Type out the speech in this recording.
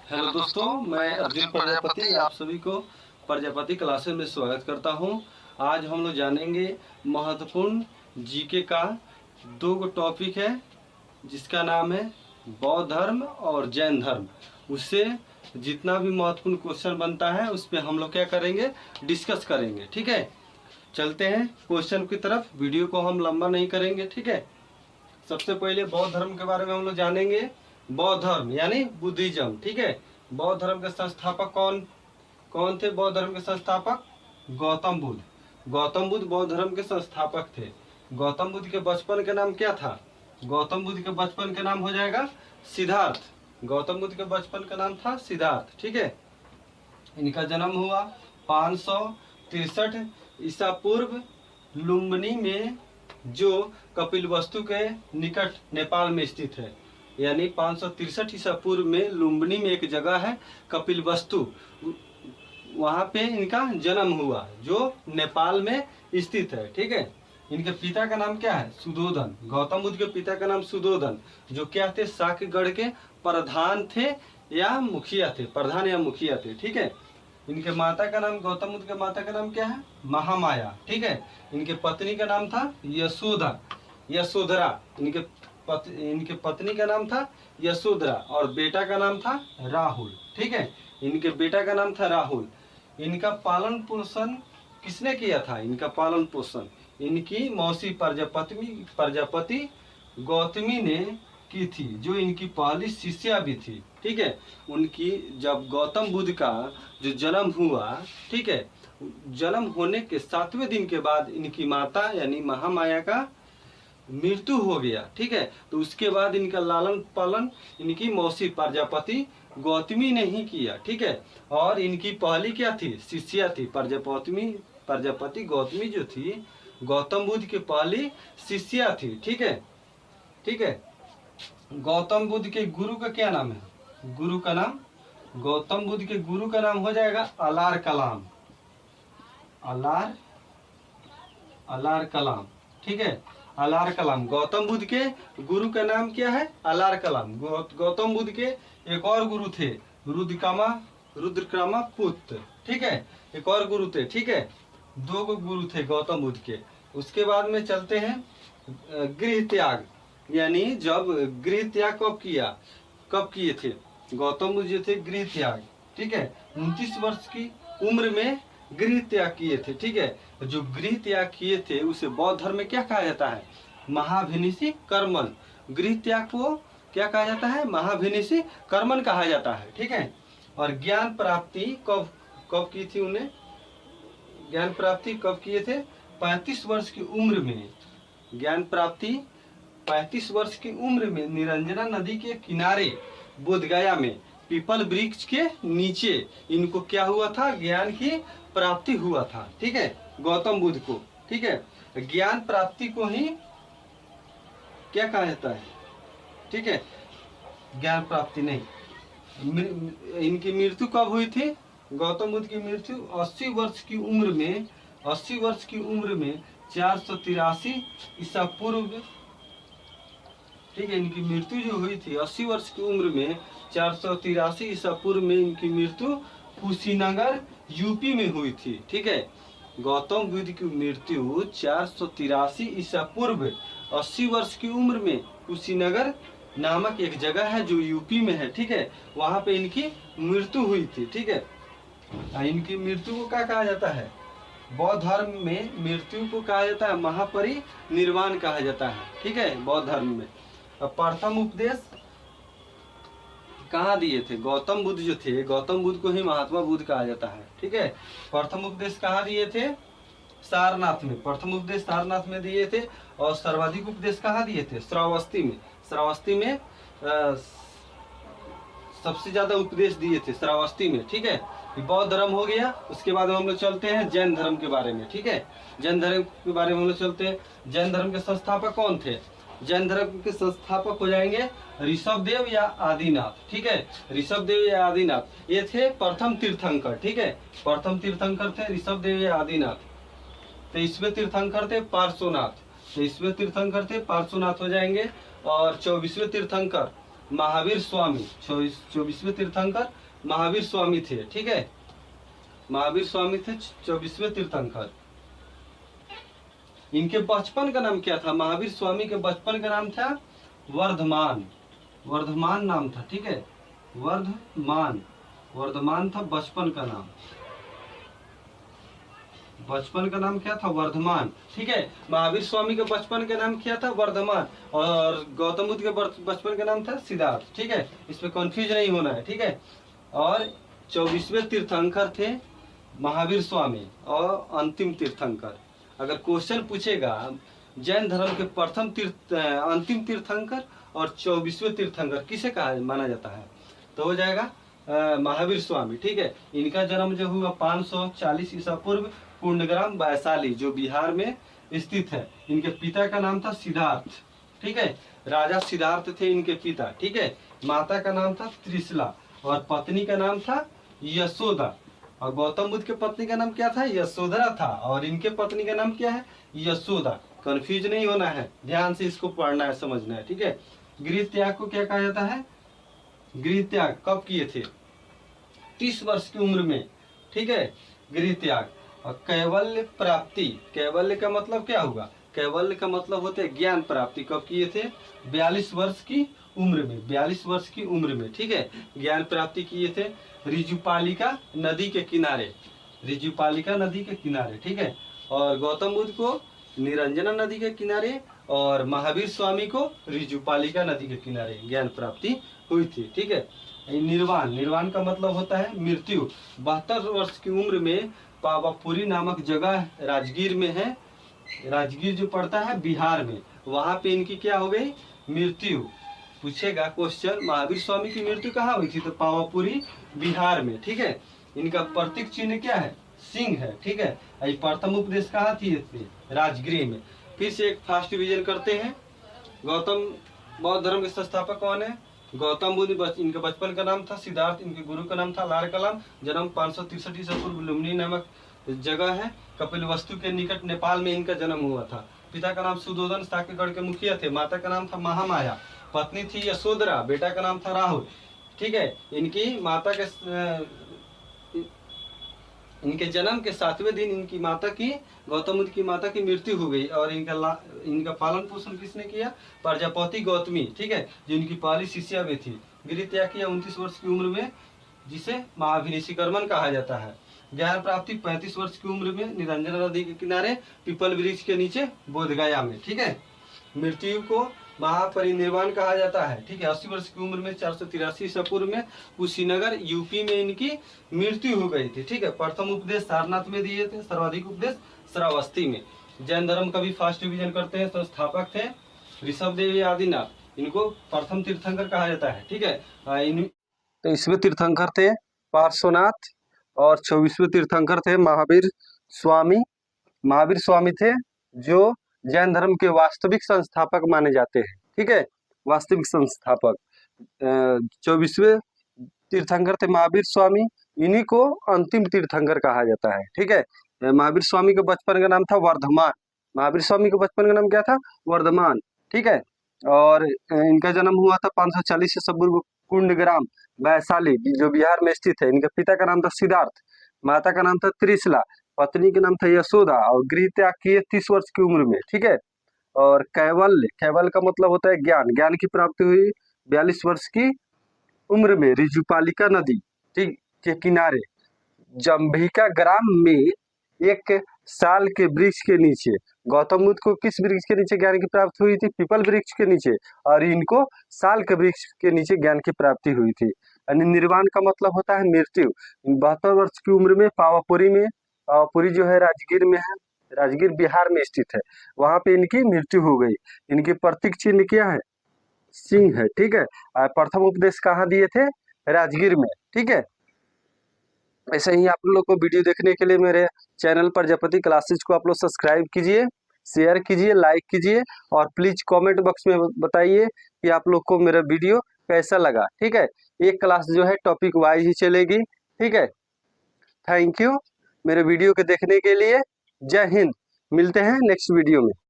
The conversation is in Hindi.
हेलो दोस्तों, मैं अर्जुन प्रजापति आप सभी को प्रजापति क्लासेस में स्वागत करता हूं। आज हम लोग जानेंगे महत्वपूर्ण जीके का दो टॉपिक है, जिसका नाम है बौद्ध धर्म और जैन धर्म। उससे जितना भी महत्वपूर्ण क्वेश्चन बनता है उस पर हम लोग क्या करेंगे, डिस्कस करेंगे। ठीक है, चलते हैं क्वेश्चन की तरफ। वीडियो को हम लंबा नहीं करेंगे। ठीक है, सबसे पहले बौद्ध धर्म के बारे में हम लोग जानेंगे। बौद्ध धर्म यानी बुद्धिज्म। ठीक है, बौद्ध धर्म के संस्थापक कौन कौन थे? बौद्ध धर्म के संस्थापक गौतम बुद्ध। गौतम बुद्ध बौद्ध धर्म के संस्थापक थे। गौतम बुद्ध के बचपन का नाम क्या था? गौतम बुद्ध के बचपन का नाम हो जाएगा सिद्धार्थ। गौतम बुद्ध के बचपन का नाम था सिद्धार्थ। ठीक है, इनका जन्म हुआ 563 ईसा पूर्व लुम्बिनी में, जो कपिलवस्तु के निकट नेपाल में स्थित है। यानी 563 ईसा पूर्व में लुम्बिनी में एक जगह है कपिलवस्तु, वहाँ पे इनका जन्म हुआ, जो नेपाल में स्थित है। ठीक है, इनके पिता का नाम क्या है? सुधोधन। गौतम बुद्ध के पिता का नाम सुधोधन, जो क्या थे? शाक्यगढ़ के प्रधान थे या मुखिया थे, प्रधान या मुखिया थे। ठीक है, इनके माता का नाम, गौतम बुद्ध के माता का नाम क्या है? महामाया। ठीक है, इनके पत्नी का नाम था यशोधरा। इनके पत्नी का नाम था यशोधरा और बेटा का नाम था राहुल। ठीक है, इनके बेटा का नाम था राहुल। इनका पालन पोषण किसने किया था? इनका पालन पोषण इनकी मौसी प्रजापति गौतमी ने की थी, जो इनकी पहली शिष्या भी थी। ठीक है, उनकी जब गौतम बुद्ध का जो जन्म हुआ, ठीक है, जन्म होने के 7वें दिन के बाद इनकी माता यानी महामाया का मृत्यु हो गया। ठीक है, तो उसके बाद इनका लालन पालन इनकी मौसी प्रजापति गौतमी ने ही किया। ठीक है, और इनकी पहली क्या थी? शिष्या थी। प्रजापति गौतमी जो थी, गौतम बुद्ध की पहली शिष्या थी। ठीक है, ठीक है, गौतम बुद्ध के गुरु का क्या नाम है? गुरु का नाम, गौतम बुद्ध के गुरु का नाम हो जाएगा अलार कलाम। अलार कलाम। ठीक है, अलार कलाम। गौतम बुद्ध के गुरु का नाम क्या है? अलार कलाम। गौतम बुद्ध के एक और गुरु थे, रुद्रकामा पुत्र। ठीक है, एक और गुरु थे। ठीक है, 2 गुरु थे गौतम बुद्ध के। उसके बाद में चलते हैं गृह त्याग, यानी जब गृह त्याग कब किए थे गौतम बुद्ध जो थे? गृह त्याग। ठीक है, 29 वर्ष की उम्र में गृह त्याग किए थे। ठीक है, जो गृह त्याग किए थे उसे बौद्ध धर्म में क्या कहा जाता है? महाभिनिषि कर्मन। गृह त्याग को क्या कहा जाता है? महाभिनिषि कर्मन कहा जाता है। ठीक है, और ज्ञान प्राप्ति कब की थी उन्हें? ज्ञान प्राप्ति कब किए थे? 35 वर्ष की उम्र में। ज्ञान प्राप्ति 35 वर्ष की उम्र में निरंजना नदी के किनारे बोधगया में पीपल वृक्ष के नीचे इनको क्या हुआ था? ज्ञान की प्राप्ति हुआ था। ठीक है, गौतम बुद्ध को। ठीक है, ज्ञान प्राप्ति को ही क्या कहा जाता है? ठीक है, ज्ञान प्राप्ति नहीं। इनकी मृत्यु कब हुई थी? गौतम बुद्ध की मृत्यु 80 वर्ष की उम्र में 483 ईसा पूर्व। ठीक है, इनकी मृत्यु जो हुई थी 80 वर्ष की उम्र में 483 ईसा पूर्व में इनकी मृत्यु कुशीनगर यूपी में हुई थी। ठीक है, गौतम बुद्ध की मृत्यु 483 ईसा पूर्व 80 वर्ष की उम्र में कुशीनगर नामक एक जगह है जो यूपी में है। ठीक है, वहाँ पे इनकी मृत्यु हुई थी। ठीक है, इनकी मृत्यु को क्या कहा जाता है? बौद्ध धर्म में मृत्यु को कहा जाता है महापरिनिर्वाण कहा जाता है। ठीक है, बौद्ध धर्म में। अब प्रथम उपदेश कहाँ दिए थे? गौतम बुद्ध जो थे, गौतम बुद्ध को ही महात्मा बुद्ध कहा जाता है। ठीक है, प्रथम उपदेश कहाँ दिए थे? सारनाथ में। प्रथम उपदेश सारनाथ में दिए थे। और सर्वाधिक उपदेश कहाँ दिए थे? श्रावस्ती में। श्रावस्ती में सबसे ज्यादा उपदेश दिए थे, श्रावस्ती में। ठीक है, बौद्ध धर्म हो गया। उसके बाद हम लोग चलते हैं जैन धर्म के बारे में। ठीक है, जैन धर्म के बारे में हम लोग चलते हैं। जैन धर्म के संस्थापक कौन थे? जैन धर्म के संस्थापक हो जाएंगे ऋषभदेव या आदिनाथ। ठीक है, ऋषभदेव या आदिनाथ ये थे प्रथम तीर्थंकर। ठीक है, प्रथम तीर्थंकर थे ऋषभदेव या आदिनाथ। 23वें तीर्थंकर थे पार्श्वनाथ। 23वें तीर्थंकर थे पार्श्वनाथ हो जाएंगे। और 24वें तीर्थंकर महावीर स्वामी, 24वें तीर्थंकर महावीर स्वामी थे। ठीक है, महावीर स्वामी थे 24वें तीर्थंकर। इनके बचपन का नाम क्या था? महावीर स्वामी के बचपन का नाम था वर्धमान, वर्धमान नाम था। ठीक है, वर्धमान, वर्धमान था बचपन का नाम, बचपन का नाम क्या था? वर्धमान। ठीक है, महावीर स्वामी के बचपन का नाम क्या था? वर्धमान। और गौतम बुद्ध के बचपन का नाम था सिद्धार्थ। ठीक है, इस पे कंफ्यूज नहीं होना है। ठीक है, और 24वें तीर्थंकर थे महावीर स्वामी और अंतिम तीर्थंकर। अगर क्वेश्चन पूछेगा जैन धर्म के प्रथम अंतिम तीर्थंकर और 24वें तीर्थंकर किसे कहा माना जाता है, तो हो जाएगा महावीर स्वामी। ठीक है, इनका जन्म जो हुआ 540 ईसा पूर्व पूर्णग्राम वैशाली जो बिहार में स्थित है। इनके पिता का नाम था सिद्धार्थ। ठीक है, राजा सिद्धार्थ थे इनके पिता। ठीक है, माता का नाम था त्रिशला और पत्नी का नाम था यशोदा। और गौतम बुद्ध के पत्नी का नाम क्या था? यशोधरा था। और इनके पत्नी का नाम क्या है? यशोदा। कंफ्यूज नहीं होना है, ध्यान से इसको पढ़ना है, समझना है। ठीक है, गृह त्याग को क्या कहा जाता है? गृह त्याग कब किए थे? 30 वर्ष की उम्र में। ठीक है, गृह त्याग। और कैवल्य प्राप्ति, कैवल्य का मतलब क्या होगा? कैवल्य का मतलब होता है ज्ञान प्राप्ति। कब किए थे? 42 वर्ष की उम्र में, 42 वर्ष की उम्र में। ठीक है, ज्ञान प्राप्ति किए थे ऋजुपालिका नदी के किनारे, ऋजुपालिका नदी के किनारे। ठीक है, और गौतम बुद्ध को निरंजना नदी के किनारे और महावीर स्वामी को ऋजुपालिका नदी के किनारे ज्ञान प्राप्ति हुई थी। ठीक है, निर्वाण, निर्वाण का मतलब होता है मृत्यु। 72 वर्ष की उम्र में पावापुरी नामक जगह राजगीर में है, राजगीर जो पड़ता है बिहार में, वहां पे इनकी क्या हो गई? मृत्यु। पूछेगा क्वेश्चन, महावीर स्वामी की मृत्यु कहाँ हुई थी? तो पावापुरी बिहार में। ठीक है, इनका प्रतीक चिन्ह क्या है? सिंह है। ठीक है, प्रथम उपदेश कहाँ थी? राजगीर में। फिर से एक फास्ट रिवीजन करते हैं। गौतम बौद्ध धर्म के संस्थापक कौन है? गौतम बुद्ध। इनके बचपन का नाम था सिद्धार्थ, इनके गुरु का नाम था लाल कलाम। जन्म 563 ईसा पूर्व लुम्बिनी नामक जगह है कपिलवस्तु के निकट नेपाल में इनका जन्म हुआ था। पिता का नाम सुदोधन साकेगढ़ के मुखिया थे। माता का नाम था महामाया। पत्नी थी यशोधरा। बेटा का नाम था राहुल। ठीक है, इनकी माता के इनके जन्म के 7वें दिन इनकी माता की, गौतम बुद्ध की माता की मृत्यु हो गई। और इनका पालन पोषण किसने किया? प्रजापति गौतमी। ठीक है, जो इनकी पहली शिष्या भी थी। गृह त्याग किया 29 वर्ष की उम्र में, जिसे महाभिनिशिकर्मन कहा जाता है। ज्ञान प्राप्ति 35 वर्ष की उम्र में निरंजना नदी के किनारे पीपल वृक्ष के नीचे बोधगया में। ठीक है, मृत्यु को महापरिनिर्वाण कहा जाता है। ठीक है, 80 वर्ष की उम्र में 483 ईसा पूर्व में कुशीनगर यूपी में इनकी मृत्यु हो गई थी। ठीक है, प्रथम उपदेश सारनाथ में दिए थे, सर्वाधिक उपदेश श्रावस्ती में। जैन धर्म का भी फास्ट रिवीजन करते हैं। तो स्थापक थे ऋषभ देव आदिनाथ, इनको प्रथम तीर्थंकर कहा जाता है। ठीक है, तो इसमें तीर्थंकर थे पार्श्वनाथ और 24वें तीर्थंकर थे महावीर स्वामी। महावीर स्वामी थे जो जैन धर्म के वास्तविक संस्थापक माने जाते हैं। ठीक है, वास्तविक संस्थापक। 24वें तीर्थंकर थे महावीर स्वामी, इन्हीं को अंतिम तीर्थंकर कहा जाता है। ठीक है, महावीर स्वामी के बचपन का नाम था वर्धमान। महावीर स्वामी के बचपन का नाम क्या था? वर्धमान। ठीक है, और इनका जन्म हुआ था 540 ईसा पूर्व कुंडग्राम वैशाली जो बिहार में स्थित है। इनके पिता का नाम था सिद्धार्थ, माता का नाम था त्रिशला, पत्नी का नाम था यशोदा। और गृह त्याग किए 30 वर्ष की उम्र में। ठीक है, और कैवल्य, कैवल्य का मतलब होता है ज्ञान, ज्ञान की प्राप्ति हुई 42 वर्ष की उम्र में ऋजुपालिका नदी ठीक के किनारे जंभिका ग्राम में एक साल के वृक्ष के नीचे। गौतम बुद्ध को किस वृक्ष के नीचे ज्ञान की प्राप्ति हुई थी? पीपल वृक्ष के नीचे। और इनको साल के वृक्ष के नीचे ज्ञान की प्राप्ति हुई थी। यानी निर्वाण का मतलब होता है मृत्यु। 72 वर्ष की उम्र में पावापुरी में, पावापुरी जो है राजगीर में है, राजगीर बिहार में स्थित है, वहां पे इनकी मृत्यु हो गई। इनके प्रतीक चिन्ह क्या है? सिंह है। ठीक है, प्रथम उपदेश कहाँ दिए थे? राजगीर में। ठीक है, ऐसे ही आप लोग को वीडियो देखने के लिए मेरे चैनल प्रजापति क्लासेज को आप लोग सब्सक्राइब कीजिए, शेयर कीजिए, लाइक कीजिए और प्लीज कमेंट बॉक्स में बताइए कि आप लोग को मेरा वीडियो कैसा लगा। ठीक है, एक क्लास जो है टॉपिक वाइज ही चलेगी। ठीक है, थैंक यू मेरे वीडियो के देखने के लिए। जय हिंद, मिलते हैं नेक्स्ट वीडियो में।